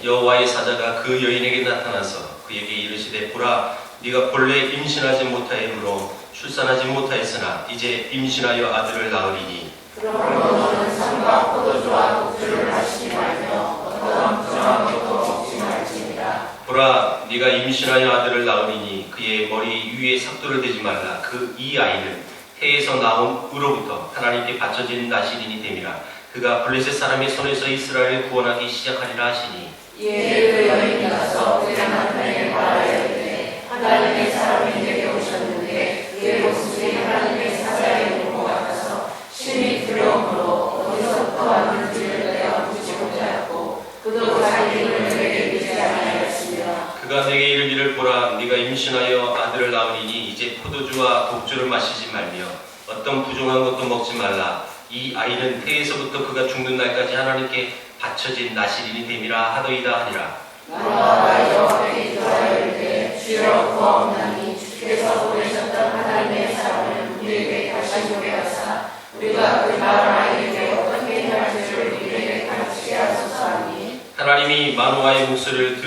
여호와의 사자가 그 여인에게 나타나서 그에게 이르시되 보라 네가 본래 임신하지 못하므로 출산하지 못하였으나 이제 임신하여 아들을 낳으리니 그러므로 너는 산과 포도주와 독주를 마시지 말며 어떠한 부정한 것도 먹지 말지니라. 보라 네가 임신하여 아들을 낳으리니 그의 머리 위에 삭도를 대지 말라. 이 아이는 태에서 나온 우로부터 하나님께 바쳐진 나실인이 됨이라. 그가 블레셋 사람의 손에서 이스라엘을 구원하기 시작하리라 하시니 이에 그 여인이 가서 그의 남편에게 말하여 이르되 하나님의 사람이 내게 오셨는데 그의 모습이 하나님의 사자의 모습 같아서 심히 두려움으로 어디서부터 왔는지를 내가 묻지 못하였고 그도 자기 이름을 내게 믿지 아니하였으며 그가 내게 이르기를 보라 네가 임신하여 아들을 낳으리니 이제 포도주와 독주를 마시지 말며 어떤 부정한 것도 먹지 말라. 이 아이는 태에서부터 그가 죽는 날까지 하나님께 바쳐진 나실인이 됨이라 하더이다 하니라. 마노아가 여호와께 기도하여 이르되 주여 구하옵나니 주께서 보내셨던 하나님의 사람을 우리에게 다시 오게 하사 우리가 그 나라 아이에게 어떻게 행할지를 우리에게 가르치게 하소서 하니 하나님이 마노아의 목소리를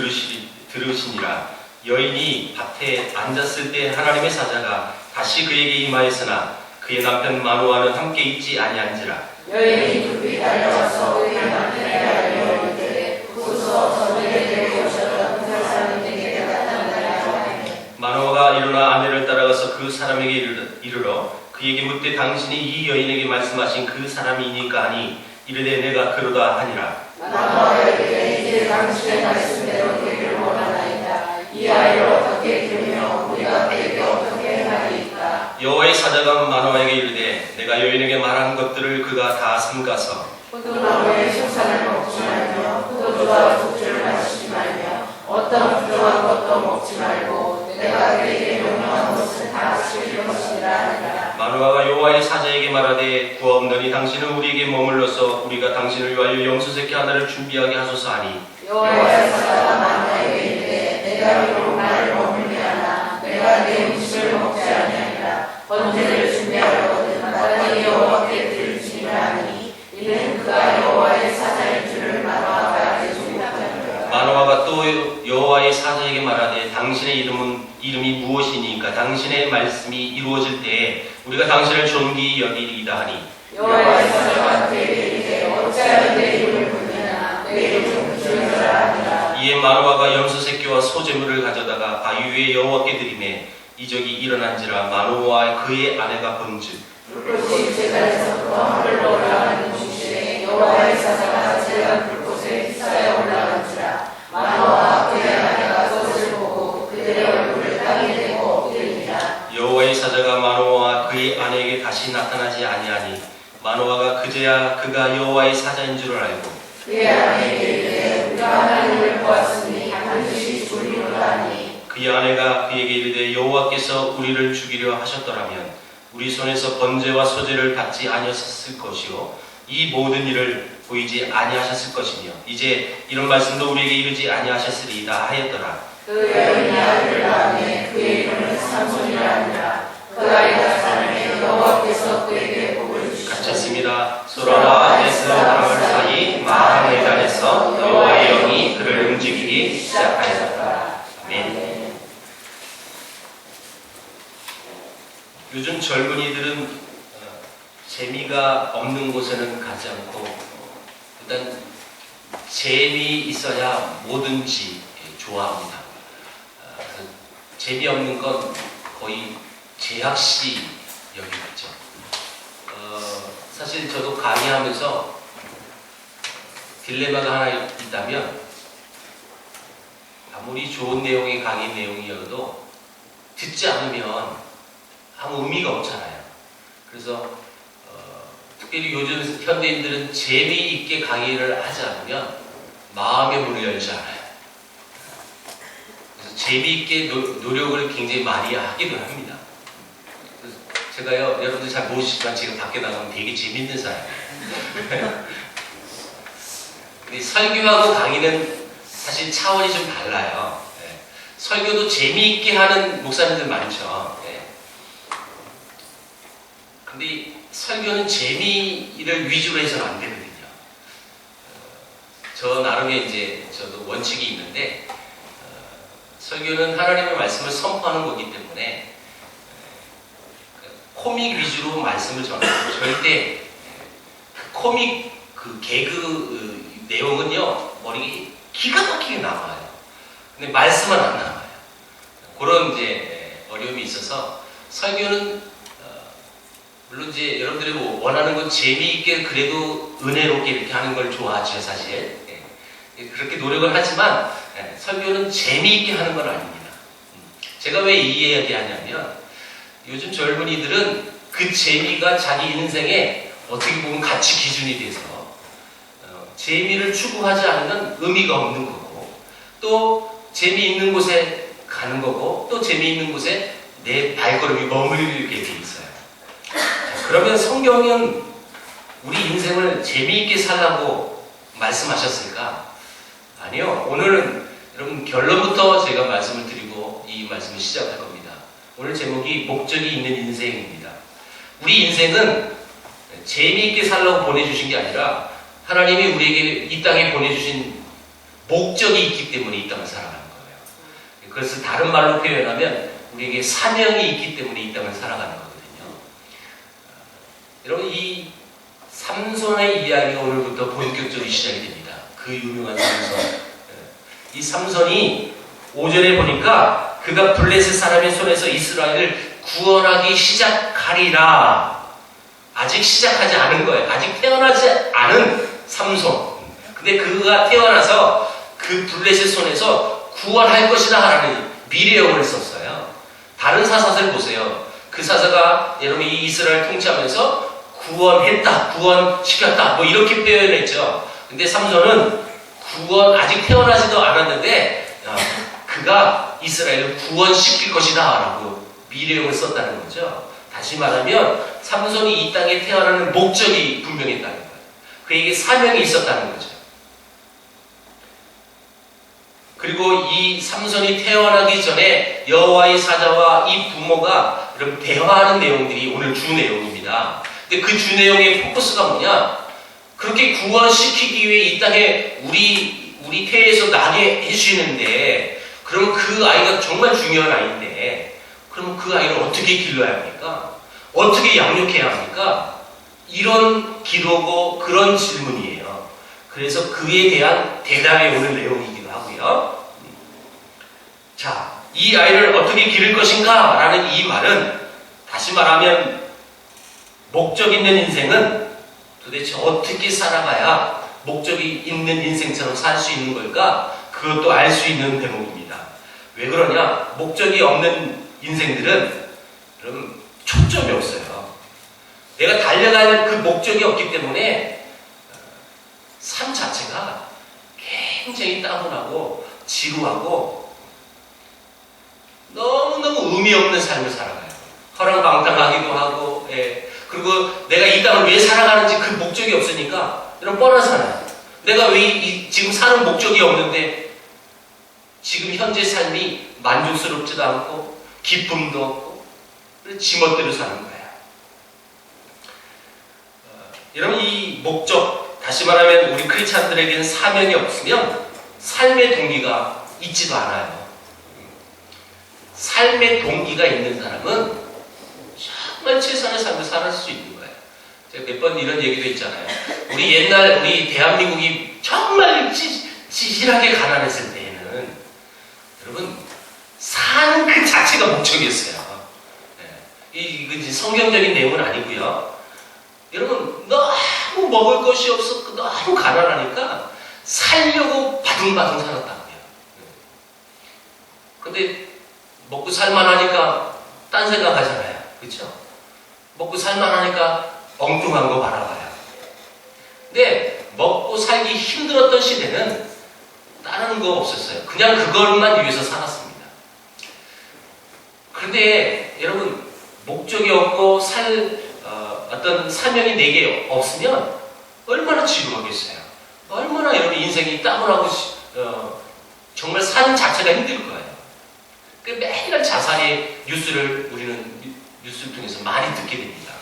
들으시니라. 여인이 밭에 앉았을 때 하나님의 사자가 다시 그에게 임하였으나 그의 남편 마노아는 함께 있지 아니한지라. 여인이 급히 달려와서 그의 남편에게 알려 이르되 보소서 저녁에 내게 오셨던 그 사람이 내게 나타나야 하니 마노아가 일어나 아내를 따라가서 그 사람에게 이르러 그에게 묻되 당신이 이 여인에게 말씀하신 그 사람이니까 하니 이르되 내가 그러다 하니라. 마노아가 이르되 이제 당신의 말씀대로 되기를 원하나이다. 이 아이를 어떻게 키우며 우리가 그에게 어떻게 행하리이까. 여호와의 사자가 마노아에게 이르되 내가 여인에게 말한 것들을 그가 다 삼가서 포도나무의 식산을 먹지 말며 포도주와 독주를 마시지 말며 어떤 부정한 것도 먹지 말고 내가 그에게 명령한 것을 다 지킬 것이라 하니라. 마노아가 여호와의 사자에게 말하되 구하옵나니 당신은 우리에게 머물러서 우리가 당신을 위하여 염소새끼 하나를 준비하게 하소서 하니 여호와의 사자가 마노아에게 이르되 내가 비록 나를 머물게 하나 내가 네 음식을 먹지 아니하리라. 번제를 준비하려거든 마땅히 여호와께 드릴지니라 하니 이는 그가 여호와의 사자인 줄을 마노아가 알지 못하니라. 마노아가 또 여호와의 사자에게 말하되 당신의 이름이 무엇이니까 당신의 말씀이 이루어질 때에 우리가 당신을 존귀히 여기리이다 하니 여호와의 사자가 그에게 이르되 어찌하여 내 이름을 묻느냐 내 이름은 주여라 하니라. 이에 마노아가 염소새끼와 소재물을 가져다가 바위 위에 여호와께 드리매 이적이 일어난지라. 마노아와 그의 아내가 본즉 불꽃이 제단에서부터 하늘로 올라가는 동시에 여호와의 사자가 제단 불꽃에 휩싸여 올라간지라. 마노아와 그의 아내가 그것을 보고 그들의 얼굴을 땅에 대고 엎드리니라. 여호와의 사자가 마노아와 그의 아내에게 다시 나타나지 아니하니 마노아가 그제야 그가 여호와의 사자인 줄을 알고 그의 아내에게 이르되 우리가 하나님을 보았으니 반드시 죽으리로다 하니 그의 아내가 그에게 이르되 여호와께서 우리를 죽이려 하셨더라면 우리 손에서 번제와 소제를 받지 아니하셨을 것이요 이 모든 일을 보이지 아니하셨을 것이며 이제 이런 말씀도 우리에게 이르지 아니하셨으리이다 하였더라. 그 여인이 아들을 낳으매 그의 이름은 삼손이라 하니라. 그 아이가 자라매 여호와께서 그에게 복을 주시고 갇혔습니다. 소라와 에스 나물 사이 마하메단에서 여호와의 영이 그를 움직이기 시작하였다. 아멘. 요즘 젊은이들은 재미가 없는 곳에는 가지 않고 일단 재미있어야 뭐든지 좋아합니다. 재미없는 건 거의 제약시 여기겠죠. 사실 저도 강의하면서 딜레마가 하나 있다면 아무리 좋은 내용의 강의 내용이어도 듣지 않으면 아무 의미가 없잖아요. 그래서 특별히 요즘 현대인들은 재미있게 강의를 하지 않으면 마음의 문을 열지 않아요. 그래서 재미있게 노력을 굉장히 많이 하기도 합니다. 그래서 제가요, 여러분들 잘 모르시지만 제가 밖에 나가면 되게 재밌는 사람이에요. 근데 설교하고 강의는 사실 차원이 좀 달라요. 네. 설교도 재미있게 하는 목사님들 많죠. 네. 근데 설교는 재미를 위주로 해서는 안 되거든요. 저 나름의 이제 저도 원칙이 있는데 설교는 하나님의 말씀을 선포하는 거기 때문에 코믹 위주로 말씀을 전하고 절대 코믹 그 개그 내용은요 머리에 기가 막히게 나와요. 근데 말씀은 안 나와요. 그런 이제 어려움이 있어서 설교는 물론 이제 여러분들이 뭐 원하는 건 재미있게 그래도 은혜롭게 이렇게 하는 걸 좋아하죠 사실. 그렇게 노력을 하지만 설교는 재미있게 하는 건 아닙니다. 제가 왜 이 이야기 하냐면 요즘 젊은이들은 그 재미가 자기 인생에 어떻게 보면 가치 기준이 돼서 재미를 추구하지 않으면 의미가 없는 거고 또 재미있는 곳에 가는 거고 또 재미있는 곳에 내 발걸음이 머물게 돼 있어요. 그러면 성경은 우리 인생을 재미있게 살라고 말씀하셨을까? 아니요. 오늘은 여러분 결론부터 제가 말씀을 드리고 이 말씀을 시작할 겁니다. 오늘 제목이 목적이 있는 인생입니다. 우리 인생은 재미있게 살라고 보내주신 게 아니라 하나님이 우리에게 이 땅에 보내주신 목적이 있기 때문에 이 땅을 살아가는 거예요. 그래서 다른 말로 표현하면 우리에게 사명이 있기 때문에 이 땅을 살아가는 거거든요. 여러분 이 삼손의 이야기가 오늘부터 본격적으로 시작이 됩니다. 그 유명한 삼손. 이 삼손이 5절에 보니까 그가 블레셋 사람의 손에서 이스라엘을 구원하기 시작하리라. 아직 시작하지 않은 거예요. 아직 태어나지 않은 삼손. 근데 그가 태어나서 그 블레셋 손에서 구원할 것이다 하는 미래형을 썼어요. 다른 사사들 보세요. 그 사사가 여러분 이 이스라엘 통치하면서 구원했다, 구원시켰다, 뭐 이렇게 표현했죠. 근데 삼손은 아직 태어나지도 않았는데 그가 이스라엘을 구원시킬 것이다 라고 미래형을 썼다는 거죠. 다시 말하면 삼손이 이 땅에 태어나는 목적이 분명했다는 거예요. 그에게 사명이 있었다는 거죠. 그리고 이 삼손이 태어나기 전에 여호와의 사자와 이 부모가 여러분 대화하는 내용들이 오늘 주 내용입니다. 근데 그 주 내용의 포커스가 뭐냐? 그렇게 구원시키기 위해 이 땅에 우리 태에서 나게 해주시는데 그러면 그 아이가 정말 중요한 아이인데 그러면 그 아이를 어떻게 길러야 합니까? 어떻게 양육해야 합니까? 이런 기도고 그런 질문이에요. 그래서 그에 대한 대답이 오늘 내용이기도 하고요. 자, 이 아이를 어떻게 기를 것인가? 라는 이 말은 다시 말하면 목적 있는 인생은 도대체 어떻게 살아가야 목적이 있는 인생처럼 살 수 있는 걸까? 그것도 알 수 있는 대목입니다. 왜 그러냐? 목적이 없는 인생들은 그럼 초점이 없어요. 내가 달려갈 그 목적이 없기 때문에 삶 자체가 굉장히 따분하고 지루하고 너무너무 의미 없는 삶을 살아가요. 허랑방탕하기도 하고 그리고 내가 이 땅을 왜 살아가는지 그 목적이 없으니까 이런 뻔하잖아요. 내가 왜 지금 사는 목적이 없는데 지금 현재 삶이 만족스럽지도 않고 기쁨도 없고 지멋대로 사는 거야. 여러분 이 목적, 다시 말하면 우리 크리스찬들에게는 사명이 없으면 삶의 동기가 있지도 않아요. 삶의 동기가 있는 사람은 정말 최선의 삶을 살 수 있는 거예요. 제가 몇 번 이런 얘기도 있잖아요. 우리 대한민국이 정말 찌질하게 가난했을 때에는 여러분 사는 그 자체가 목적이었어요. 이건 성경적인 내용은 아니고요. 여러분 너무 먹을 것이 없어 너무 가난하니까 살려고 바둥바둥 살았다고요. 근데 먹고 살만하니까 딴 생각하잖아요. 그렇죠? 먹고 살만하니까 엉뚱한 거 바라봐요. 근데 먹고 살기 힘들었던 시대는 다른 거 없었어요. 그냥 그것만 위해서 살았습니다. 그런데 여러분 목적이 없고 어떤 사명이 내게 없으면 얼마나 지루하겠어요. 얼마나 여러분 인생이 따분하고 정말 사는 자체가 힘들 거예요. 매일 자살의 뉴스를 우리는 뉴스를 통해서 많이 듣게 됩니다.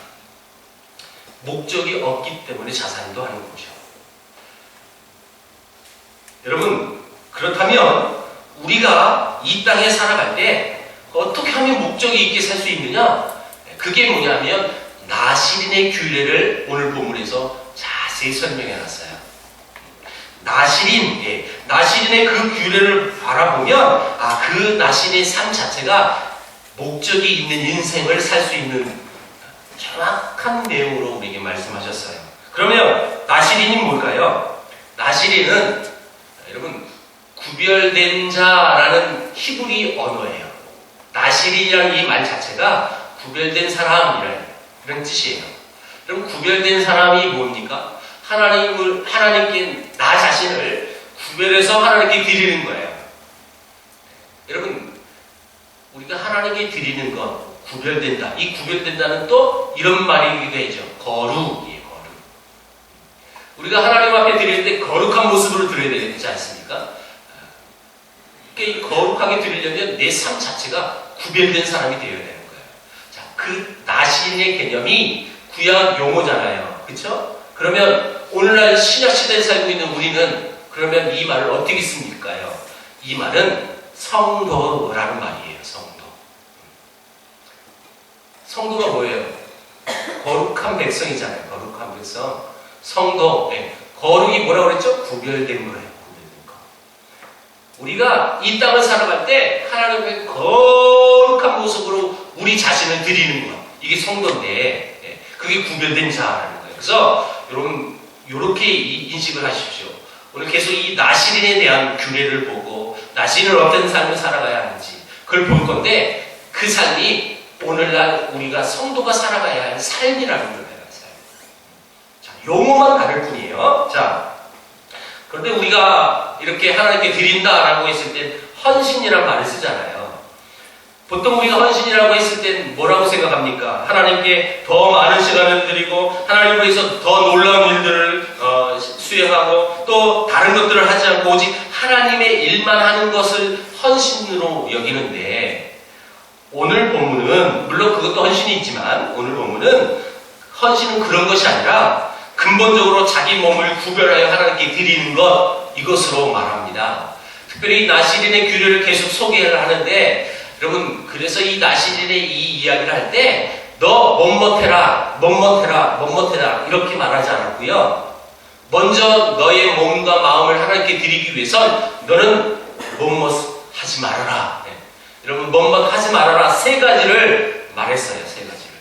목적이 없기 때문에 자살도 하는 거죠. 여러분, 그렇다면 우리가 이 땅에 살아갈 때 어떻게 하면 목적이 있게 살 수 있느냐? 그게 뭐냐면 나시린의 규례를 오늘 본문에서 자세히 설명해 놨어요. 나시린의 그 규례를 바라보면 그 나시린의 삶 자체가 목적이 있는 인생을 살 수 있는 정확한 내용으로 우리에게 말씀하셨어요. 그러면 나시린이 뭘까요? 나시린은 여러분 구별된 자라는 히브리 언어예요. 나시린이라는 이 말 자체가 구별된 사람이라는 그런 뜻이에요. 그럼 구별된 사람이 뭡니까? 하나님께 나 자신을 구별해서 하나님께 드리는 거예요. 여러분, 우리가 하나님께 드리는 것, 구별된다. 이 구별된다는 또 이런 말이기도 하죠. 거룩이에요, 거룩. 우리가 하나님 앞에 드릴 때 거룩한 모습으로 드려야 되지 않습니까? 그러니까 이 거룩하게 드리려면 내 삶 자체가 구별된 사람이 되어야 되는 거예요. 자, 그 나시린의 개념이 구약 용어잖아요. 그렇죠? 그러면 오늘날 신약 시대에 살고 있는 우리는 그러면 이 말을 어떻게 씁니까요? 이 말은 성도라는 말이에요. 성도가 뭐예요? 거룩한 백성이잖아요. 거룩한 백성. 성도. 거룩이 뭐라고 그랬죠? 구별된 거예요. 구별된 거. 우리가 이 땅을 살아갈 때 하나님의 거룩한 모습으로 우리 자신을 드리는 것. 이게 성도인데 그게 구별된 자라는 거예요. 그래서 여러분 이렇게 인식을 하십시오. 오늘 계속 이 나시린에 대한 규례를 보고 나시린을 어떤 삶을 살아가야 하는지 그걸 볼 건데 그 삶이 오늘날 우리가 성도가 살아가야 할 삶이라는 거예요. 자, 용어만 다를 뿐이에요. 자, 그런데 우리가 이렇게 하나님께 드린다라고 했을 땐 헌신이라는 말을 쓰잖아요. 보통 우리가 헌신이라고 했을 땐 뭐라고 생각합니까? 하나님께 더 많은 시간을 드리고 하나님 위해서 더 놀라운 일들을 수행하고 또 다른 것들을 하지 않고 오직 하나님의 일만 하는 것을 헌신으로 여기는데 오늘 본문은 물론 그것도 헌신이 있지만 오늘 본문은 헌신은 그런 것이 아니라 근본적으로 자기 몸을 구별하여 하나님께 드리는 것 이것으로 말합니다. 특별히 나시린의 규례를 계속 소개를 하는데 여러분 그래서 이 나시린의 이 이야기를 할 때 너 멋멋해라 이렇게 말하지 않았고요. 먼저 너의 몸과 마음을 하나님께 드리기 위해선 너는 멋멋하지 말아라. 여러분 멋멋하지 말아라 세 가지를 말했어요. 세 가지를.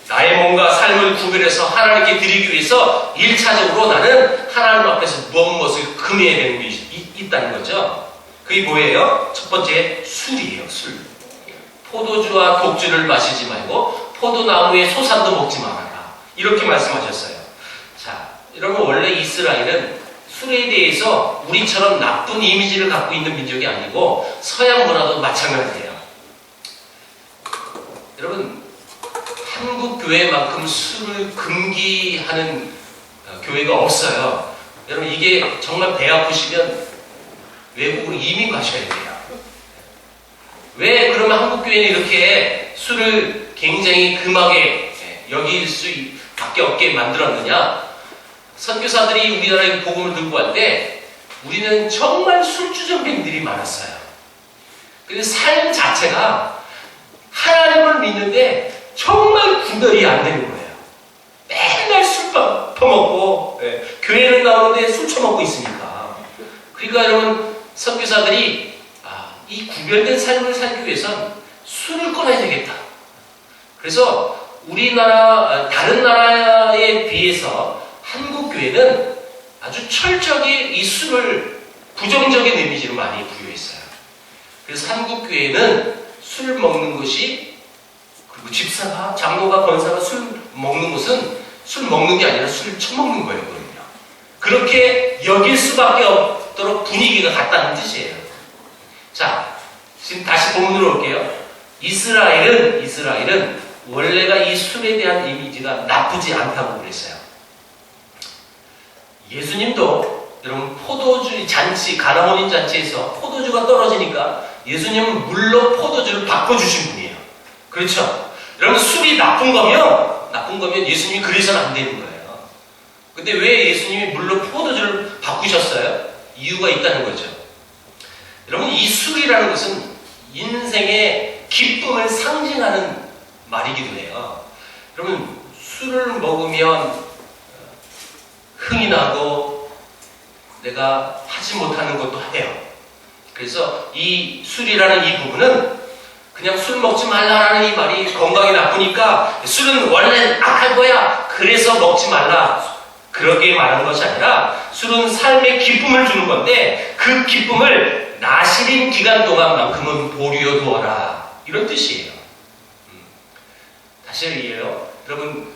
나의 몸과 삶을 구별해서 하나님께 드리기 위해서 1차적으로 나는 하나님 앞에서 무엇을 금해야 되는 게 있다는 거죠. 그게 뭐예요? 첫 번째 술이에요. 술. 포도주와 독주를 마시지 말고 포도나무의 소산도 먹지 말아라. 이렇게 말씀하셨어요. 자, 여러분 원래 이스라엘은 술에 대해서 우리처럼 나쁜 이미지를 갖고 있는 민족이 아니고 서양 문화도 마찬가지예요. 여러분 한국 교회만큼 술을 금기하는 교회가 없어요. 여러분 이게 정말 배 아프시면 외국으로 이민 가셔야 돼요. 왜 그러면 한국 교회는 이렇게 술을 굉장히 금하게 여길 수밖에 없게 만들었느냐? 선교사들이 우리나라에 복음을 들고 갈 때 우리는 정말 술주정뱅들이 많았어요. 그래서 삶 자체가 하나님을 믿는데 정말 구별이 안 되는 거예요. 맨날 술 퍼먹고 교회를 나오는데 술 처먹고 있으니까. 그러니까 여러분 선교사들이 이 구별된 삶을 살기 위해선 술을 끊어야 되겠다. 그래서 우리나라 다른 나라에 비해서 한국 교회는 아주 철저하게 이 술을 부정적인 이미지로 많이 부여했어요. 그래서 한국 교회는 술 먹는 것이 그리고 집사가 장로가 권사가 술 먹는 것은 술 먹는 게 아니라 술을 처먹는 거예요. 그렇게 여길 수밖에 없도록 분위기가 같다는 뜻이에요. 자, 지금 다시 본문으로 올게요. 이스라엘은 원래가 이 술에 대한 이미지가 나쁘지 않다고 그랬어요. 예수님도 여러분 포도주 잔치, 가나혼인 잔치에서 포도주가 떨어지니까 예수님은 물로 포도주를 바꿔주신 분이에요. 그렇죠? 여러분 술이 나쁜 거면 예수님이 그래서는 안 되는 거예요. 근데 왜 예수님이 물로 포도주를 바꾸셨어요? 이유가 있다는 거죠. 여러분, 이 술이라는 것은 인생의 기쁨을 상징하는 말이기도 해요. 여러분, 술을 먹으면 흥이 나고 내가 하지 못하는 것도 해요. 그래서 이 술이라는 이 부분은 그냥 술 먹지 말라라는 이 말이 건강에 나쁘니까 술은 원래 악할 거야, 그래서 먹지 말라, 그렇게 말하는 것이 아니라 술은 삶의 기쁨을 주는 건데 그 기쁨을 나시린 기간 동안만큼은 보류해 두어라, 이런 뜻이에요. 다시 얘기해요. 여러분,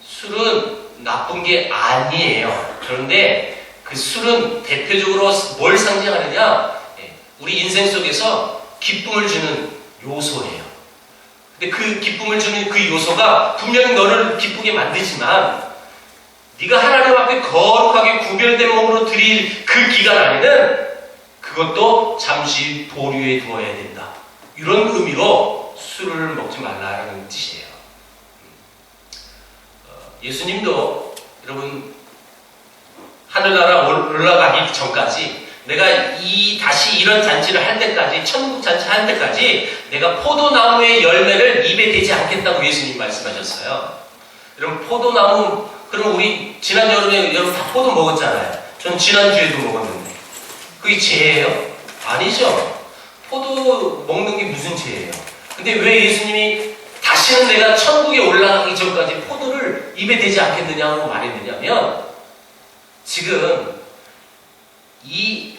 술은 나쁜 게 아니에요. 그런데 그 술은 대표적으로 뭘 상징하느냐? 우리 인생 속에서 기쁨을 주는 요소예요. 근데 그 기쁨을 주는 그 요소가 분명히 너를 기쁘게 만들지만 네가 하나님 앞에 거룩하게 구별된 몸으로 드릴 그 기간 안에는 그것도 잠시 보류해 두어야 된다. 이런 의미로 술을 먹지 말라는 뜻이에요. 예수님도 여러분 하늘나라 올라가기 전까지 내가 다시 이런 잔치를 할 때까지, 천국 잔치 할 때까지 내가 포도나무의 열매를 입에 대지 않겠다고 예수님 말씀하셨어요. 여러분, 포도나무, 그러면 우리 지난 여름에 여러분 다 포도 먹었잖아요. 전 지난주에도 먹었는데 그게 죄예요? 아니죠. 포도 먹는 게 무슨 죄예요? 근데 왜 예수님이 다시는 내가 천국에 올라가기 전까지 포도를 입에 대지 않겠느냐고 말했느냐면, 지금 이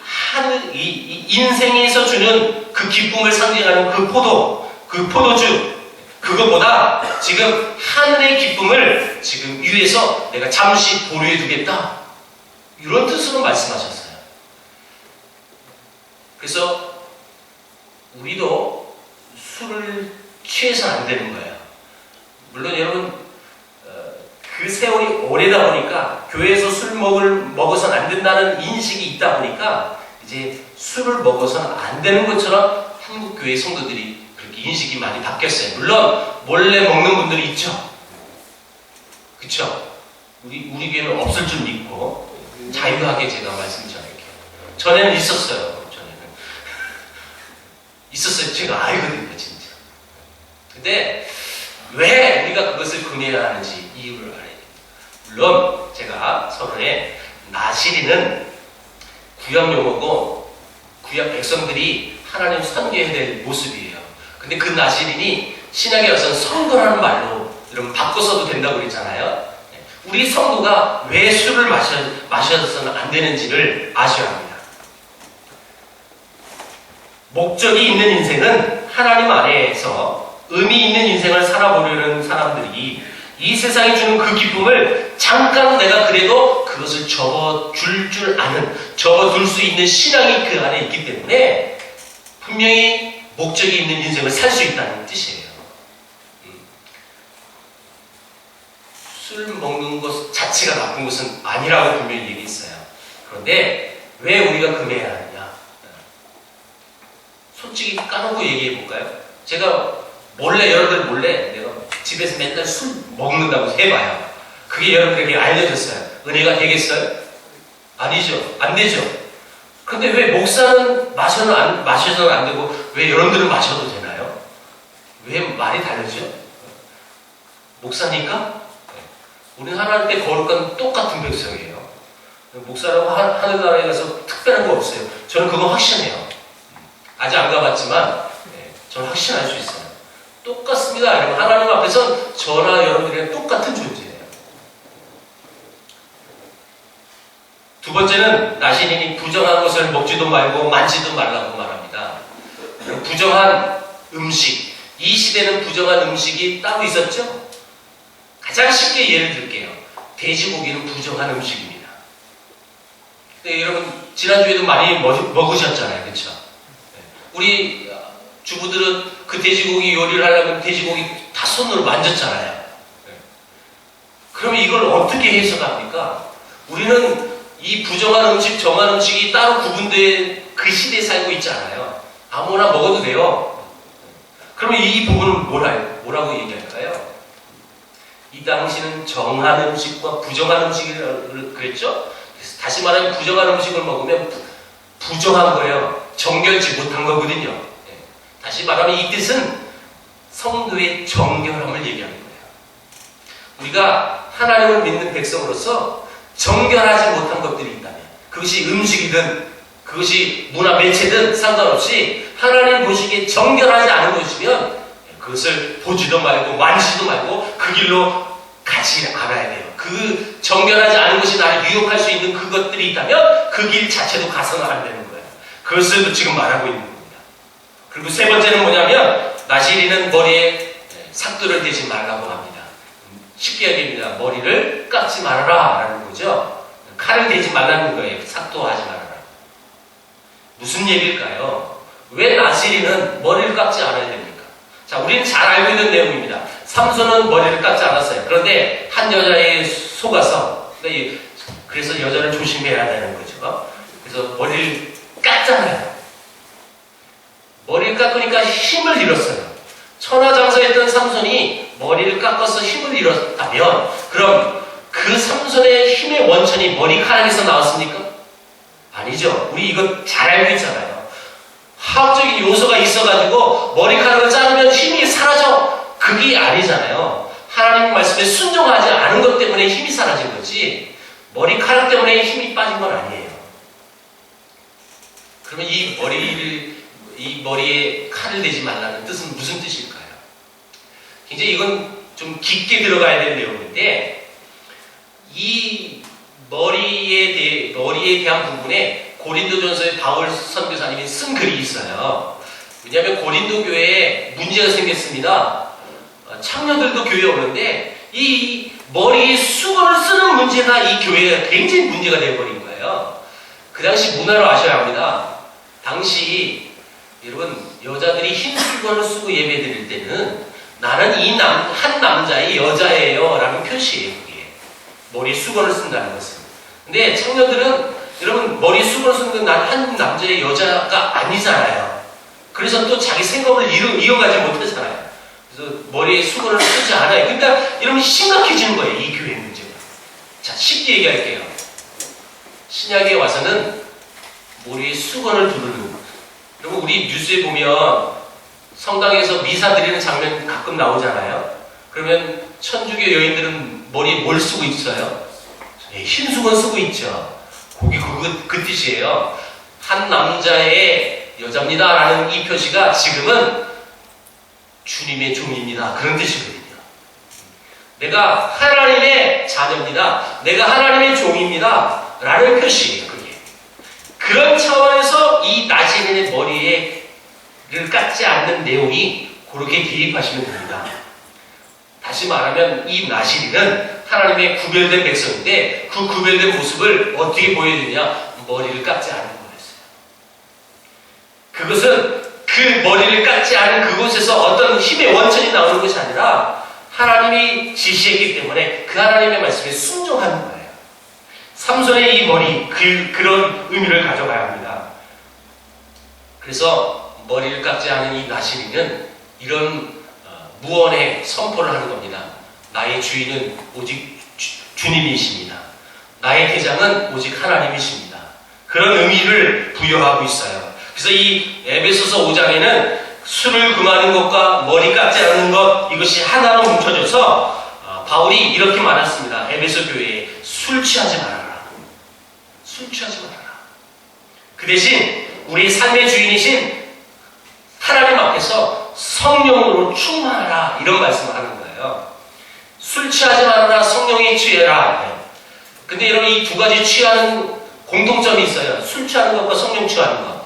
인생에서 주는 그 기쁨을 상징하는 그 포도주, 그것보다 지금 하늘의 기쁨을 지금 위에서 내가 잠시 보류해 두겠다, 이런 뜻으로 말씀하셨어요. 그래서 우리도 술을 취해서는 안 되는 거예요. 물론 여러분, 그 세월이 오래다 보니까 교회에서 술 먹어서는 안 된다는 인식이 있다 보니까 이제 술을 먹어서는 안 되는 것처럼 한국 교회 성도들이 그렇게 인식이 많이 바뀌었어요. 물론 몰래 먹는 분들이 있죠. 그쵸? 우리 교회는 없을 줄 믿고 자유하게 제가 말씀드릴게요. 전에는 있었어요. 있었어요. 제가 알거든요, 진짜. 근데 왜 우리가 그것을 금해야 하는지 이유를 알아야 돼요. 물론 제가 서론에 나시리는 구약 용어고 구약 백성들이 하나님 선교해야 될 모습이에요. 근데 그 나시린이 신약에 와서는 성도라는 말로 여러분 바꿔서도 된다고 그랬잖아요. 우리 성도가 왜 술을 마셔서는 안 되는지를 아셔야 합니다. 목적이 있는 인생은 하나님 안에서 의미 있는 인생을 살아보려는 사람들이 이 세상이 주는 그 기쁨을 잠깐 내가 그래도 그것을 접어줄 아는, 접어둘 수 있는 신앙이 그 안에 있기 때문에 분명히 목적이 있는 인생을 살 수 있다는 뜻이에요. 술 먹는 것 자체가 나쁜 것은 아니라고 분명히 얘기했어요. 그런데 왜 우리가 금해야 하느냐? 솔직히 까놓고 얘기해 볼까요? 제가 여러분들 몰래 내가 집에서 맨날 술 먹는다고 해봐요. 그게 여러분들에게 알려졌어요. 은혜가 되겠어요? 아니죠. 안 되죠. 근데 왜 목사는 마셔서는 안 되고 왜 여러분들은 마셔도 되나요? 왜 말이 다르죠? 목사니까? 우리는 하나님 때 거룩한 똑같은 백성이에요. 목사라고 하늘나라에 가서 특별한 거 없어요. 저는 그거 확신해요. 아직 안 가봤지만 저는 확신할 수 있어요. 똑같습니다. 여러분, 하나님 앞에서 저나 여러분들이랑 똑같은 존재예요. 두 번째는 나시린이 부정한 것을 먹지도 말고 만지도 말라고 말합니다. 부정한 음식, 이 시대는 부정한 음식이 따로 있었죠? 가장 쉽게 예를 들게요. 돼지고기는 부정한 음식입니다. 근데 여러분 지난주에도 많이 먹으셨잖아요. 그렇죠? 우리 주부들은 그 돼지고기 요리를 하려면 돼지고기 다 손으로 만졌잖아요. 그러면 이걸 어떻게 해석합니까? 우리는 이 부정한 음식, 정한 음식이 따로 구분된 그 시대에 살고 있지 않아요. 아무나 먹어도 돼요. 그러면 이 부분은 뭐라고 얘기할까요? 이 당시는 정한 음식과 부정한 음식이라고 그랬죠? 다시 말하면 부정한 음식을 먹으면 부정한 거예요. 정결치 못한 거거든요. 예. 다시 말하면 이 뜻은 성도의 정결함을 얘기하는 거예요. 우리가 하나님을 믿는 백성으로서 정결하지 못한 것들이 있다면, 그것이 음식이든 그것이 문화 매체든 상관없이 하나님 보시기에 정결하지 않은 것이면 그것을 보지도 말고 만지도 말고 그 길로 가지 않아야 돼요. 그 정결하지 않은 것이 나를 유혹할 수 있는 그것들이 있다면 그 길 자체도 가서는 안 되는 거예요. 그것을 지금 말하고 있는 겁니다. 그리고 세 번째는 뭐냐면, 나시리는 머리에 삭도를 대지 말라고 합니다. 쉽게 얘기합니다. 머리를 깎지 말아라 라는 거죠. 칼을 대지 말라는 거예요. 삭도하지 말아라. 무슨 얘기일까요? 왜 나시리는 머리를 깎지 않아야 됩니까? 자, 우리는 잘 알고 있는 내용입니다. 삼손은 머리를 깎지 않았어요. 그런데 한 여자에 속아서, 그래서 여자를 조심해야 되는 거죠. 그래서 머리를 깎잖아요. 머리를 깎으니까 힘을 잃었어요. 천하장사했던 삼손이 머리를 깎아서 힘을 잃었다면, 그럼 그 삼손의 힘의 원천이 머리카락에서 나왔습니까? 아니죠. 우리 이거 잘 알고 있잖아요. 화학적인 요소가 있어가지고 머리카락을 자르면 힘이 사라져. 그게 아니잖아요. 하나님 말씀에 순종하지 않은 것 때문에 힘이 사라진 거지, 머리카락 때문에 힘이 빠진 건 아니에요. 그러면 이 머리에 칼을 대지 말라는 뜻은 무슨 뜻일까요? 굉장히 이건 좀 깊게 들어가야 될 내용인데, 이 머리에 대한 부분에 고린도전서에 바울 선교사님이 쓴 글이 있어요. 왜냐하면 고린도 교회에 문제가 생겼습니다. 청년들도 교회에 오는데 이 머리에 수건을 쓰는 문제가 이 교회에 굉장히 문제가 되어버린 거예요. 그 당시 문화를 아셔야 합니다. 당시 여러분, 여자들이 흰 수건을 쓰고 예배 드릴 때는 나는 한 남자의 여자예요 라는 표시예요. 그게 머리에 수건을 쓴다는 것은. 근데 청년들은 여러분, 머리에 수건을 쓰는 난 한 남자의 여자가 아니잖아요. 그래서 또 자기 생각을 이어가지 못하잖아요. 그래서 머리에 수건을 쓰지 않아요. 그러니까 여러분, 심각해지는 거예요, 이 교회 문제가. 자, 쉽게 얘기할게요. 신약에 와서는 머리에 수건을 두르는, 여러분, 우리 뉴스에 보면 성당에서 미사 드리는 장면 가끔 나오잖아요. 그러면 천주교 여인들은 머리에 뭘 쓰고 있어요? 흰 수건 쓰고 있죠. 그게 그 뜻이에요. 한 남자의 여자입니다 라는 이 표시가 지금은 주님의 종입니다, 그런 뜻이거든요. 내가 하나님의 자녀입니다, 내가 하나님의 종입니다 라는 표시예요. 그게 그런 차원에서 이 나시린의 머리를 깎지 않는 내용이 그렇게 대입하시면 됩니다. 다시 말하면 이 나시린은 하나님의 구별된 백성인데, 그 구별된 모습을 어떻게 보여주냐? 머리를 깎지 않는 거였어요. 그것은 그 머리를 깎지 않은 그곳에서 어떤 힘의 원천이 나오는 것이 아니라 하나님이 지시했기 때문에 그 하나님의 말씀에 순종하는 거예요. 삼손의 이 머리, 그런 의미를 가져가야 합니다. 그래서 머리를 깎지 않은 이 나시린은 이런 무언의 선포를 하는 겁니다. 나의 주인은 오직 주님이십니다. 나의 대장은 오직 하나님이십니다. 그런 의미를 부여하고 있어요. 그래서 이 에베소서 5장에는 술을 금하는 것과 머리 깎지 않는 것, 이것이 하나로 뭉쳐져서 바울이 이렇게 말했습니다. 에베소 교회에 술 취하지 말아라. 술 취하지 말아라. 그 대신 우리 삶의 주인이신 하나님 앞에서 성령으로 충만하라, 이런 말씀을 하는 거예요. 술 취하지 말아라, 성령에 취해라. 근데 여러분, 이 두 가지 취하는 공통점이 있어요. 술 취하는 것과 성령 취하는 것.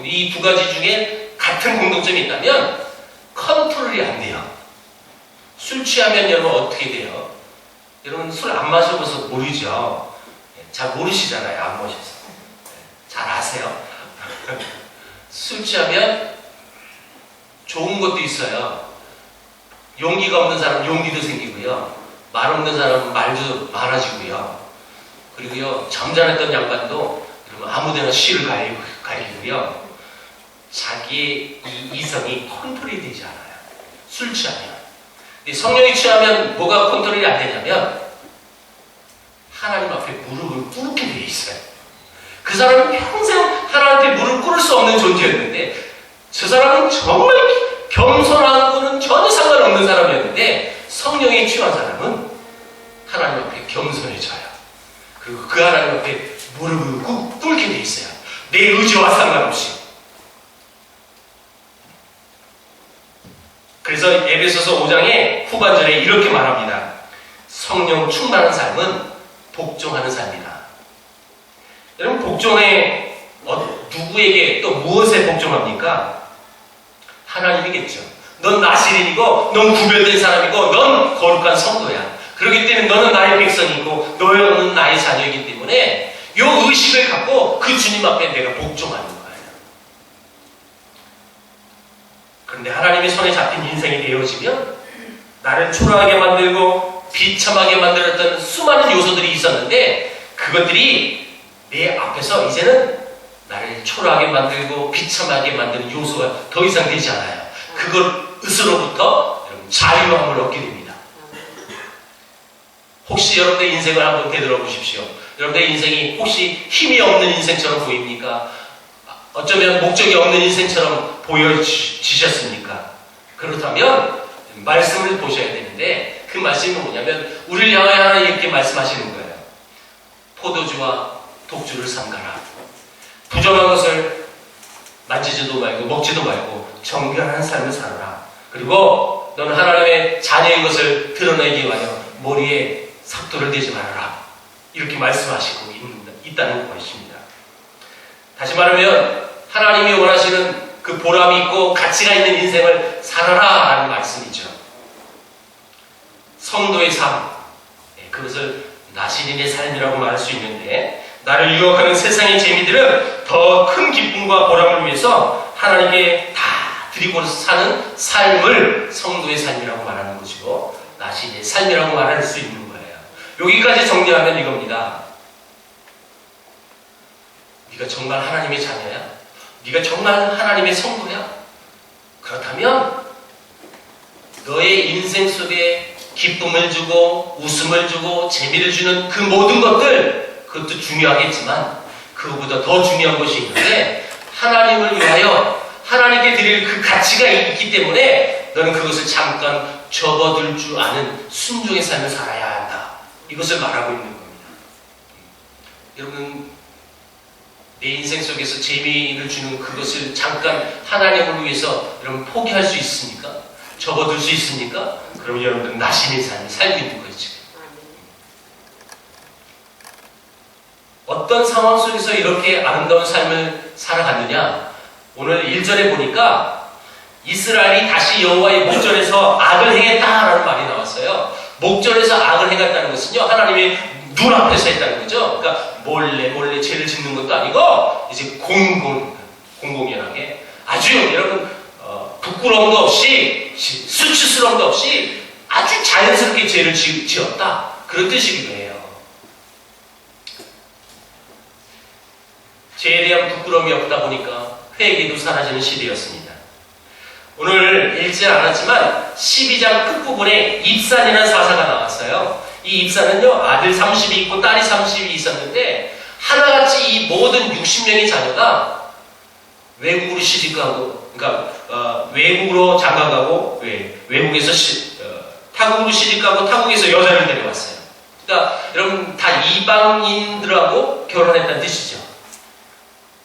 이 두 가지 중에 같은 공통점이 있다면 컨트롤이 안 돼요. 술 취하면 여러분 어떻게 돼요? 여러분 술 안 마셔봐서 모르죠. 잘 모르시잖아요. 안 마셔서. 잘 아세요. 술 취하면 좋은 것도 있어요. 용기가 없는 사람은 용기도 생기고요. 말 없는 사람은 말도 많아지고요. 그리고요, 잠자했던 양반도 아무데나 시를 갈기고요. 자기의 이 이성이 컨트롤이 되지 않아요. 술 취하면. 근데 성령이 취하면 뭐가 컨트롤이 안 되냐면 하나님 앞에 무릎을 꿇게 되어 있어요. 그 사람은 평생 하나님한테 무릎 꿇을 수 없는 존재였는데 저 사람은 정말 겸손한 거는 전혀 상관없는 사람이었는데 성령에 취한 사람은 하나님 앞에 겸손해져요. 그리고 그 하나님 앞에 무릎을 꿇게 돼 있어요. 내 의지와 상관없이. 그래서 에베소서 5장의 후반절에 이렇게 말합니다. 성령 충만한 삶은 복종하는 삶이다. 여러분 복종에 누구에게 또 무엇에 복종합니까? 하나님이겠죠. 넌 나시린이고 넌 구별된 사람이고 넌 거룩한 성도야. 그렇기 때문에 너는 나의 백성이고 너는 나의 자녀이기 때문에 이 의식을 갖고 그 주님 앞에 내가 복종하는 거예요. 그런데 하나님의 손에 잡힌 인생이 되어지면 나를 초라하게 만들고 비참하게 만들었던 수많은 요소들이 있었는데 그것들이 내 앞에서 이제는 나를 초라하게 만들고 비참하게 만드는 요소가 더 이상 되지 않아요. 그것으로부터 자유함을 얻게 됩니다. 혹시 여러분의 인생을 한번 되돌아보십시오. 여러분의 인생이 혹시 힘이 없는 인생처럼 보입니까? 어쩌면 목적이 없는 인생처럼 보여지셨습니까? 그렇다면 말씀을 보셔야 되는데 그 말씀이 뭐냐면 우리를 향하여 하나님 이렇게 말씀하시는 거예요. 포도주와 독주를 삼가라. 부정한 것을 만지지도 말고 먹지도 말고 정결한 삶을 살아라. 그리고 너는 하나님의 자녀인 것을 드러내기 위하여 머리에 삭도를 대지 말아라. 이렇게 말씀하시고 있다는 것입니다. 다시 말하면 하나님이 원하시는 그 보람이 있고 가치가 있는 인생을 살아라 라는 말씀이죠. 성도의 삶, 그것을 나시린의 삶이라고 말할 수 있는데 나를 유혹하는 세상의 재미들은 더 큰 기쁨과 보람을 위해서 하나님께 다 드리고 사는 삶을 성도의 삶이라고 말하는 것이고 나시린의 삶이라고 말할 수 있는 거예요. 여기까지 정리하면 이겁니다. 네가 정말 하나님의 자녀야? 네가 정말 하나님의 성도야? 그렇다면 너의 인생 속에 기쁨을 주고 웃음을 주고 재미를 주는 그 모든 것들 그것도 중요하겠지만 그거보다 더 중요한 것이 있는데 하나님을 위하여 하나님께 드릴 그 가치가 있기 때문에 너는 그것을 잠깐 접어들 줄 아는 순종의 삶을 살아야 한다. 이것을 말하고 있는 겁니다. 여러분 내 인생 속에서 재미를 주는 그것을 잠깐 하나님을 위해서 여러분 포기할 수 있습니까? 접어들 수 있습니까? 그럼 여러분들 나시린 삶을 살고 있는 거죠. 어떤 상황 속에서 이렇게 아름다운 삶을 살아갔느냐? 오늘 1절에 보니까 이스라엘이 다시 여호와의 목전에서 악을 행했다라는 말이 나왔어요. 목전에서 악을 행했다는 것은요, 하나님의 눈앞에서 했다는 거죠. 그러니까 몰래 죄를 짓는 것도 아니고 이제 공공연하게 아주 여러분 부끄러움도 없이 수치스러움도 없이 아주 자연스럽게 죄를 지었다. 그런 뜻이기도 해요. 죄에 대한 부끄러움이 없다 보니까 회개도 사라지는 시대였습니다. 오늘 읽지 않았지만 12장 끝부분에 입산이라는 사사가 나왔어요. 이 입산은요, 아들 30이 있고 딸이 30이 있었는데 하나같이 이 모든 60명의 자녀가 외국으로 시집가고, 그러니까 외국으로 장가가고 외국에서 타국으로 시집가고 타국에서 여자를 데려왔어요. 그러니까 여러분 다 이방인들하고 결혼했다는 뜻이죠.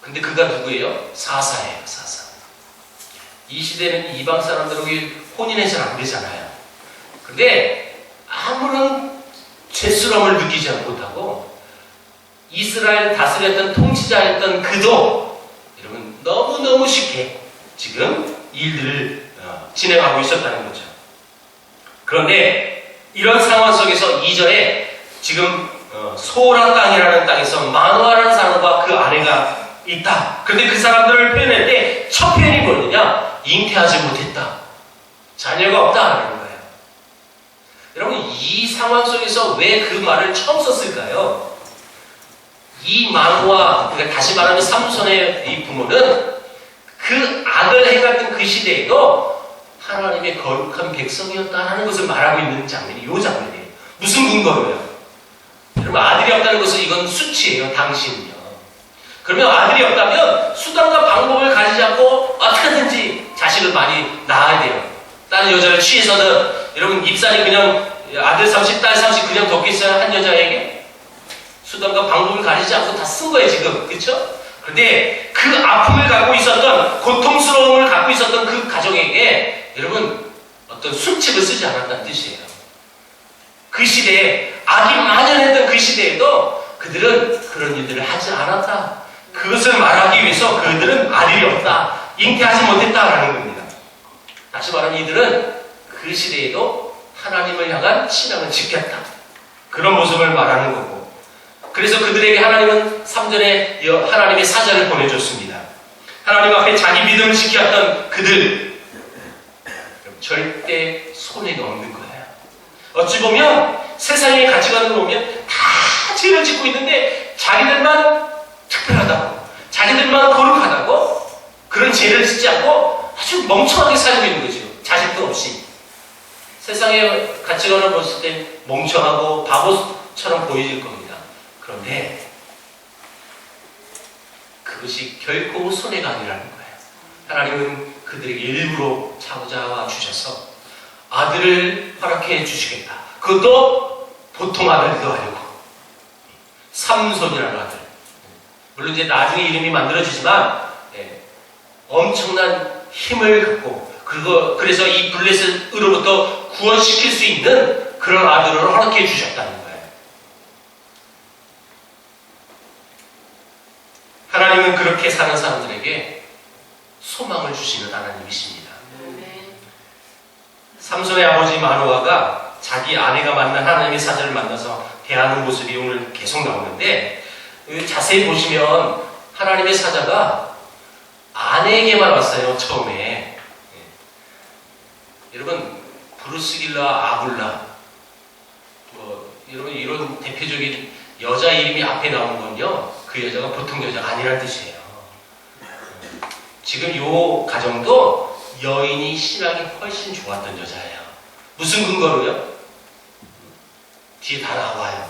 근데 그가 누구예요? 사사예요, 사사. 이 시대는 이방 사람들하고 혼인해서는 안 되잖아요. 근데 아무런 죄스러움을 느끼지 못하고 이스라엘 다스렸던 통치자였던 그도 여러분 너무너무 쉽게 지금 일들을 진행하고 있었다는 거죠. 그런데 이런 상황 속에서 2절에 지금 소란 땅이라는 땅에서 마누아라는 사람과 그 아내가 있다. 그런데 그 사람들을 표현할 때 첫 표현이 뭐냐? 잉태하지 못했다. 자녀가 없다 하는 거예요. 여러분 이 상황 속에서 왜 그 말을 처음 썼을까요? 이 마누아, 그러니까 다시 말하면 삼손의 이 부모는 그 악을 행했던 그 시대에도 하나님의 거룩한 백성이었다는 것을 말하고 있는 장면이 이 장면이에요. 무슨 근거로요? 여러분 아들이 없다는 것은 이건 수치예요. 당신은요. 그러면 아들이 없다면 수단과 방법을 가지지 않고 어떻게든지 자식을 많이 낳아야 돼요. 다른 여자를 취해서는 여러분 입살이 그냥 아들 30, 딸 30 그냥 덮겠어요? 한 여자에게? 수단과 방법을 가리지 않고 다 쓴 거예요 지금. 그렇죠? 그런데 그 아픔을 갖고 있었던 고통스러움을 갖고 있었던 그 가정에게 여러분 어떤 술책을 쓰지 않았다는 뜻이에요. 그 시대에 악이 만연했던 그 시대에도 그들은 그런 일들을 하지 않았다. 그것을 말하기 위해서 그들은 아들이 없다. 잉태하지 못했다라는 겁니다. 다시 말하면 이들은 그 시대에도 하나님을 향한 신앙을 지켰다. 그런 모습을 말하는 거고. 그래서 그들에게 하나님은 3절에 하나님의 사자를 보내줬습니다. 하나님 앞에 자기 믿음을 지켰던 그들 절대 손해가 없는 거예요. 어찌 보면 세상의 가치관을 보면 다 죄를 짓고 있는데 자기들만 특별하다고, 자기들만 거룩하다고 그런 죄를 짓지 않고 아주 멍청하게 살고 있는 거죠. 자식도 없이. 세상의 가치관을 봤을 때 멍청하고 바보처럼 보일 겁니다. 그런데 그것이 결코 손해가 아니라는 거예요. 하나님은 그들에게 일부러 찾아와 주셔서 아들을 허락해 주시겠다. 그것도 보통 아들도 아니고 삼손이라는 아들. 물론 이제 나중에 이름이 만들어지지만 엄청난 힘을 갖고 그래서 이 블레셋으로부터 구원시킬 수 있는 그런 아들을 허락해 주셨다는 거예요. 하나님은 그렇게 사는 사람들에게 소망을 주시는 하나님이십니다. 삼손의 아버지 마노아가 자기 아내가 만난 하나님의 사자를 만나서 대하는 모습이 오늘 계속 나오는데 자세히 보시면 하나님의 사자가 아내에게만 왔어요. 처음에. 여러분 브루스길라, 아굴라 여러분 이런 대표적인 여자 이름이 앞에 나오는 건요 그 여자가 보통 여자가 아니란 뜻이에요. 지금 요 가정도 여인이 신앙이 훨씬 좋았던 여자예요. 무슨 근거로요? 뒤에 다 나와요.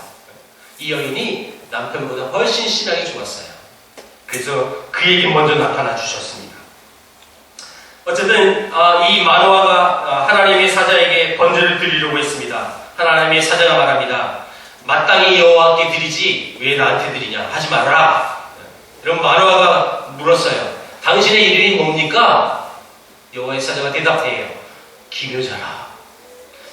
이 여인이 남편보다 훨씬 신앙이 좋았어요. 그래서 그에게 먼저 나타나 주셨습니다. 어쨌든 이 마노아가 하나님의 사자에게 번제를 드리려고 했습니다. 하나님의 사자가 말합니다. 마땅히 여호와께 드리지 왜 나한테 드리냐 하지 말아라. 이런 마노아가 물었어요. 당신의 이름이 뭡니까? 여호와의 사자가 대답해요. 기묘자라.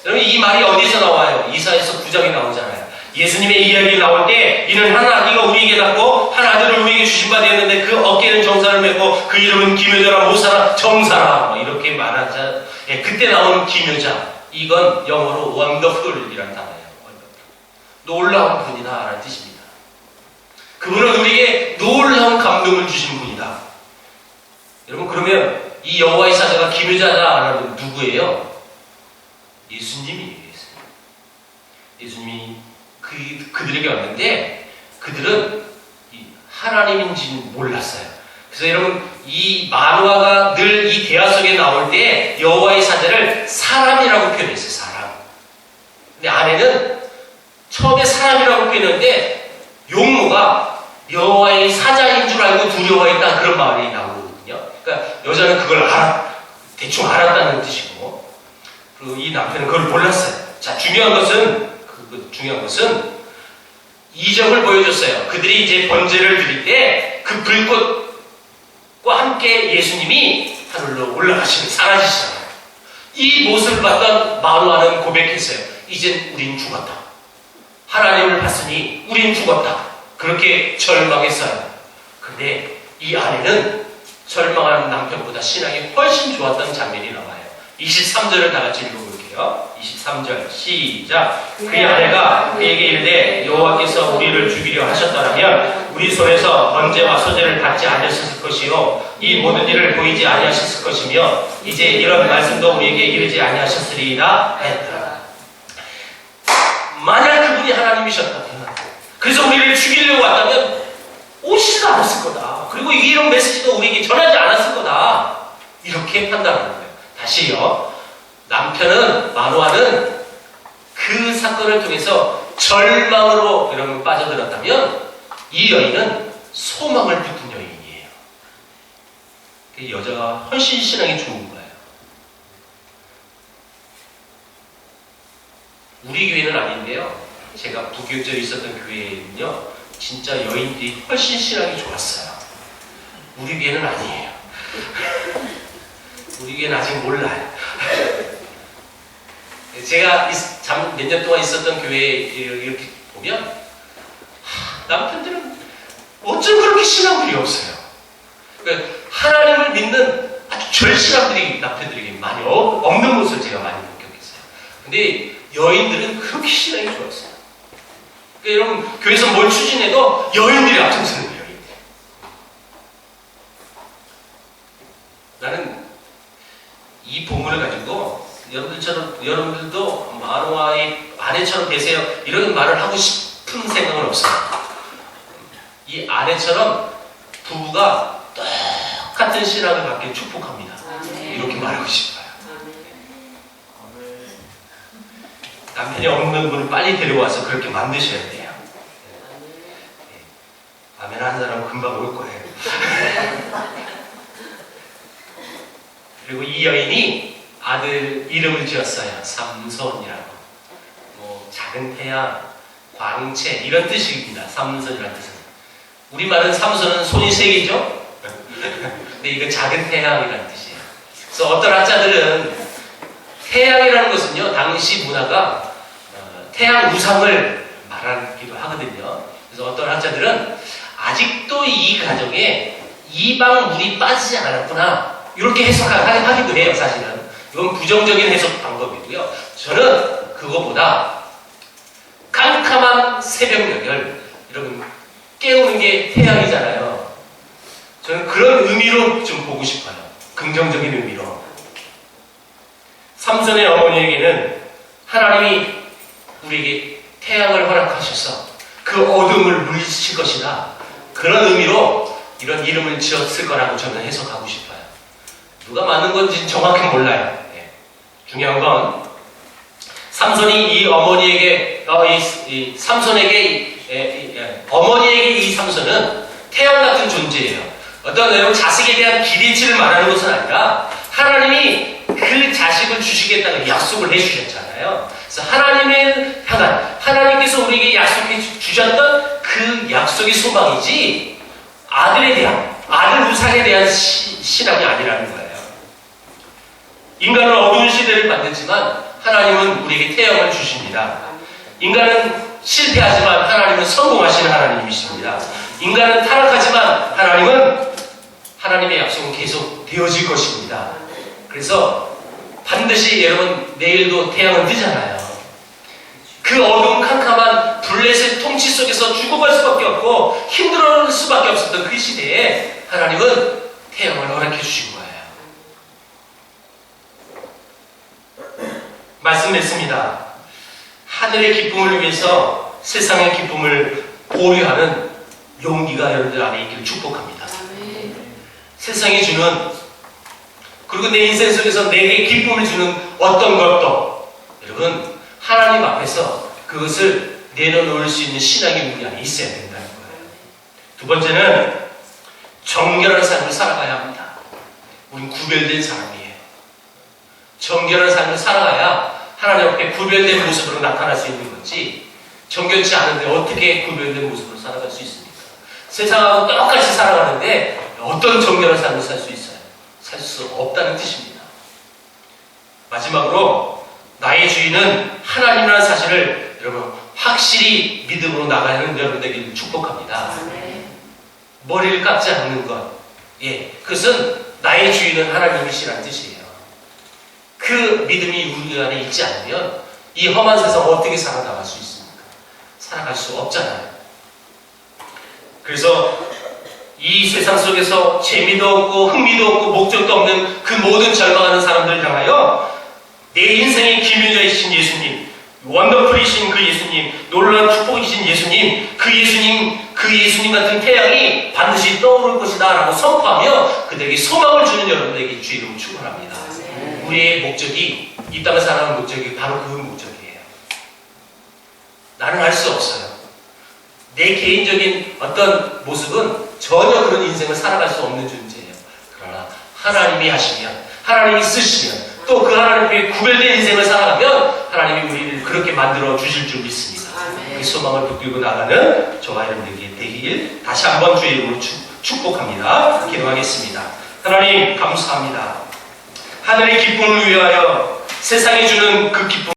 여러분 이 말이 어디서 나와요? 이사야서 9장에 나오잖아요. 예수님의 이야기 나올 때 이는 한 아기가 우리에게 낳고 한 아들을 우리에게 주신 바 되었는데 그 어깨는 정사를 메고 그 이름은 기묘자라 모사라 정사라 이렇게 말하자. 그때 나오는 기묘자 이건 영어로 wonderful이라는 단어예요. 놀라운 분이다 라는 뜻입니다. 그분은 우리에게 놀라운 감동을 주신 분이다. 여러분 그러면 이 여호와의 사자가 기묘자다라는 누구예요? 예수님이에요. 예수님이 그들에게 왔는데 그들은 하나님인지는 몰랐어요. 그래서 여러분 이 마노아가 늘 이 대화 속에 나올 때 여호와의 사자를 사람이라고 표현했어요. 사람. 근데 아내는 처음에 사람이라고 표현했는데 용모가 여호와의 사자인 줄 알고 두려워했다 그런 말이 나오거든요. 그러니까 여자는 그걸 대충 알았다는 뜻이고 그리고 이 남편은 그걸 몰랐어요. 자 중요한 것은 이적을 보여줬어요. 그들이 이제 번제를 드릴 때 그 불꽃과 함께 예수님이 하늘로 올라가시면 사라지시잖아요. 이 모습을 봤던 마노아는 고백했어요. 이젠 우린 죽었다. 하나님을 봤으니 우린 죽었다. 그렇게 절망했어요. 그런데 이 아내는 절망하는 남편보다 신앙이 훨씬 좋았던 장면이 나와요. 23절을 다 같이 읽어볼게요. 23절 시작. 그의 아내가 그에게 이르되 여호와께서 우리를 죽이려 하셨더라면 우리 손에서 번제와 소제를 받지 아니하셨을 것이요 이 모든 일을 보이지 아니하셨을 것이며 이제 이런 말씀도 우리에게 이르지 아니하셨으리이다 했더라. 만약 그분이 하나님이셨다면 그래서 우리를 죽이려고 왔다면 오시지도 않았을 거다. 그리고 이런 메시지도 우리에게 전하지 않았을 거다. 이렇게 판단하는 거예요. 다시요. 남편은 마노아는 그 사건을 통해서 절망으로 여러분 빠져들었다면 이 여인은 소망을 붙든 여인이에요. 그 여자가 훨씬 신앙이 좋은 거예요. 우리 교회는 아닌데요. 제가 부교육절에 있었던 교회는요, 진짜 여인들이 훨씬 신앙이 좋았어요. 우리 교회는 아니에요. 우리 교회는 아직 몰라요. 제가 몇 년 동안 있었던 교회에 이렇게 보면 남편들은 어쩜 그렇게 신앙들이 없어요. 그러니까 하나님을 믿는 아주 절실함들이 남편들에게 많이 없는 모습을 제가 많이 목격했어요. 근데 여인들은 그렇게 신앙이 좋았어요. 그러니까 여러분, 교회에서 뭘 추진해도 여인들이 앞장서는 거예요. 여인들. 나는 이 본문을 가지고 여러분들도 마노아의 아내처럼 되세요, 이런 말을 하고 싶은 생각은 없어요. 이 아내처럼 부부가 똑같은 신앙을 갖길 축복합니다. 이렇게 말하고 싶어요. 남편이 없는 분을 빨리 데려와서 그렇게 만드셔야 돼요. 아멘 하는 사람은 금방 올 거예요. 그리고 이 여인이 아들 이름을 지었어요. 삼손이라고. 뭐 작은 태양, 광채 이런 뜻입니다. 삼손이라는 뜻은. 우리말은 삼손은 손이 세 개죠? 근데 이건 작은 태양이라는 뜻이에요. 그래서 어떤 학자들은 태양이라는 것은요, 당시 문화가 태양 우상을 말하기도 하거든요. 그래서 어떤 학자들은 아직도 이 가정에 이방 물이 빠지지 않았구나, 이렇게 해석하기도 해요. 사실은 이건 부정적인 해석 방법이고요. 저는 그거보다 깜깜한 새벽녘을 여러분 깨우는 게 태양이잖아요. 저는 그런 의미로 좀 보고 싶어요. 긍정적인 의미로. 삼손의 어머니에게는 하나님이 우리에게 태양을 허락하셔서 그 어둠을 물리칠 것이다, 그런 의미로 이런 이름을 지었을 거라고 저는 해석하고 싶어요. 누가 맞는 건지 정확히 몰라요. 중요한 건 삼손이 이 어머니에게 어머니에게 이 삼손은 태양 같은 존재예요. 어떤 여러분 자식에 대한 기대치를 말하는 것은 아니라 하나님이 그 자식을 주시겠다는 약속을 해주셨잖아요. 그래서 하나님을 향한, 하나님께서 우리에게 약속해 주셨던 그 약속이 소망이지 아들에 대한, 아들 우상에 대한 신앙이 아니라는 거예요. 인간은 어두운 시대를 만들지만 하나님은 우리에게 태양을 주십니다. 인간은 실패하지만 하나님은 성공하시는 하나님이십니다. 인간은 타락하지만 하나님의 약속은 계속 되어질 것입니다. 그래서 반드시 여러분, 내일도 태양은 뜨잖아요. 그 어두운 캄캄한 블레셋 통치 속에서 죽어갈 수밖에 없고 힘들어할 수밖에 없었던 그 시대에 하나님은 태양을 허락해 주신 거예요. 말씀했습니다. 하늘의 기쁨을 위해서 세상의 기쁨을 보류하는 용기가 여러분들 안에 있기를 축복합니다. 세상이 주는, 그리고 내 인생 속에서 내게 기쁨을 주는 어떤 것도 여러분 하나님 앞에서 그것을 내려놓을 수 있는 신앙이 우리 안에 있어야 된다는 거예요. 두 번째는 정결한 삶을 살아가야 합니다. 우린 구별된 사람이에요. 정결한 삶을 살아가야 하나님 앞에 구별된 모습으로 나타날 수 있는 거지, 정결치 않은데 어떻게 구별된 모습으로 살아갈 수 있습니까? 세상하고 똑같이 살아가는데 어떤 정결한 삶을 살 수 있어요? 살 수 없다는 뜻입니다. 마지막으로 나의 주인은 하나님이라는 사실을 여러분 확실히 믿음으로 나가는 여러분에게 축복합니다. 머리를 깎지 않는 것, 그것은 나의 주인은 하나님이시라는 뜻이에요. 그 믿음이 우리 안에 있지 않으면 이 험한 세상 어떻게 살아나갈 수 있습니까? 살아갈 수 없잖아요. 그래서 이 세상 속에서 재미도 없고 흥미도 없고 목적도 없는 그 모든 절망하는 사람들을 향하여 내 인생의 기묘자이신 예수님, 원더풀이신 그 예수님, 놀라운 축복이신 예수님, 그 예수님 같은 태양이 반드시 떠오를 것이다 라고 선포하며 그들에게 소망을 주는 여러분에게 주의 이름을 축원합니다. 우리의 목적이, 이 땅을 살아가는 목적이 바로 그 목적이에요. 나는 할 수 없어요. 내 개인적인 어떤 모습은 전혀 그런 인생을 살아갈 수 없는 존재예요. 그러나 하나님이 하시면, 하나님이 쓰시면, 또 그 하나님께 구별된 인생을 살아가면 하나님이 우리를 그렇게 만들어 주실 줄 믿습니다. 그 소망을 붙들고 나가는 저와 여러분에게 되길 다시 한번 주의 이름으로 축복합니다. 기도하겠습니다. 하나님 감사합니다. 하늘의 기쁨을 위하여 세상이 주는 그 기쁨